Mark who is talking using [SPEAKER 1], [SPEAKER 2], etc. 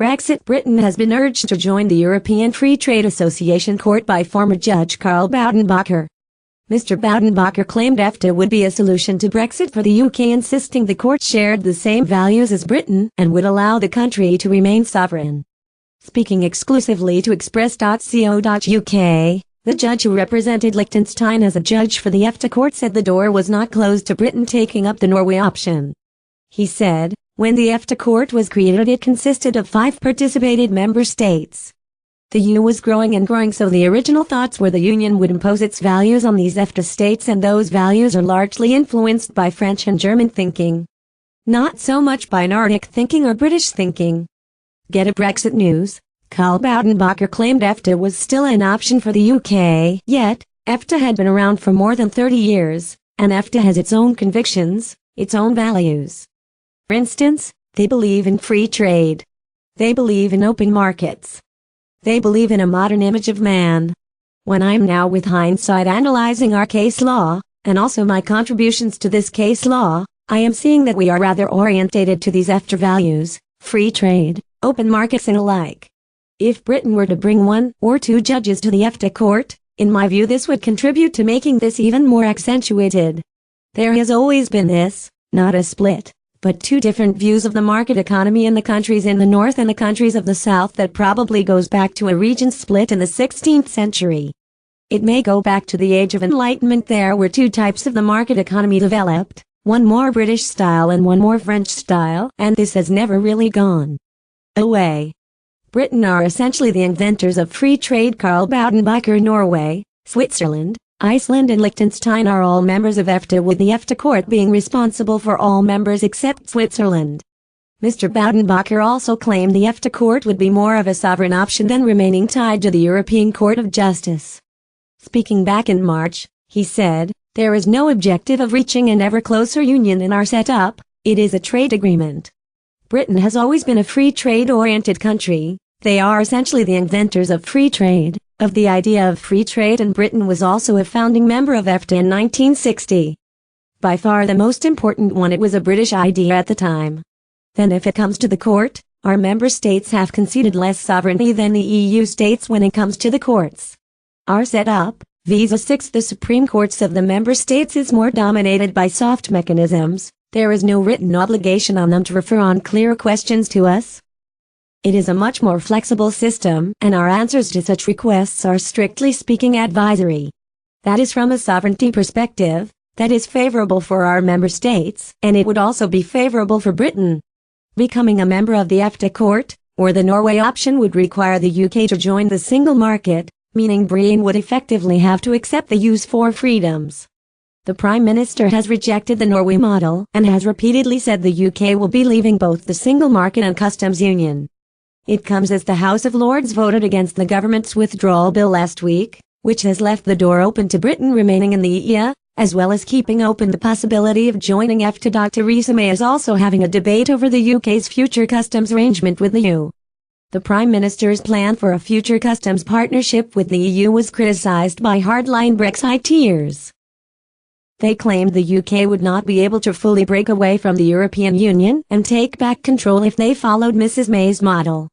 [SPEAKER 1] Brexit. Britain has been urged to join the European Free Trade Association Court by former Judge Karl Boudenbacher. Mr. Boudenbacher claimed EFTA would be a solution to Brexit for the UK, insisting the court shared the same values as Britain and would allow the country to remain sovereign. Speaking exclusively to Express.co.uk, the judge who represented Liechtenstein as a judge for the EFTA court said the door was not closed to Britain taking up the Norway option. He said, when the EFTA court was created, it consisted of 5 participated member states. The EU was growing and growing, so the original thoughts were the Union would impose its values on these EFTA states, and those values are largely influenced by French and German thinking. Not so much by Nordic thinking or British thinking. Get a Brexit news. Karl Boudenbacher claimed EFTA was still an option for the UK, yet, EFTA had been around for more than 30 years, and EFTA has its own convictions, its own values. For instance, they believe in free trade. They believe in open markets. They believe in a modern image of man. When I'm now with hindsight analyzing our case law, and also my contributions to this case law, I am seeing that we are rather orientated to these EFTA values, free trade, open markets and alike. If Britain were to bring 1 or 2 judges to the EFTA court, in my view this would contribute to making this even more accentuated. There has always been this, not a split, but 2 different views of the market economy in the countries in the north and the countries of the south that probably goes back to a region split in the 16th century. It may go back to the Age of Enlightenment. There were 2 types of the market economy developed, one more British style and one more French style, and this has never really gone away. Britain are essentially the inventors of free trade. Karl Boudenbacher. Norway, Switzerland, Iceland and Liechtenstein are all members of EFTA, with the EFTA court being responsible for all members except Switzerland. Mr. Boudenbacher also claimed the EFTA court would be more of a sovereign option than remaining tied to the European Court of Justice. Speaking back in March, he said, "There is no objective of reaching an ever closer union in our setup, it is a trade agreement. Britain has always been a free trade-oriented country. They are essentially the inventors of free trade, of the idea of free trade, and Britain was also a founding member of EFTA in 1960. By far the most important one. It was a British idea at the time. Then if it comes to the court, our member states have conceded less sovereignty than the EU states when it comes to the courts. Our setup, visa 6, the Supreme Courts of the member states, is more dominated by soft mechanisms. There is no written obligation on them to refer on clear questions to us. It is a much more flexible system, and our answers to such requests are strictly speaking advisory. That is, from a sovereignty perspective, that is favorable for our member states, and it would also be favorable for Britain. Becoming a member of the EFTA court, or the Norway option, would require the UK to join the single market, meaning Britain would effectively have to accept the EU's 4 freedoms. The Prime Minister has rejected the Norway model and has repeatedly said the UK will be leaving both the single market and customs union. It comes as the House of Lords voted against the government's withdrawal bill last week, which has left the door open to Britain remaining in the EU, as well as keeping open the possibility of joining EFTA. Theresa May is also having a debate over the UK's future customs arrangement with the EU. The Prime Minister's plan for a future customs partnership with the EU was criticised by hardline Brexiteers. They claimed the UK would not be able to fully break away from the European Union and take back control if they followed Mrs May's model.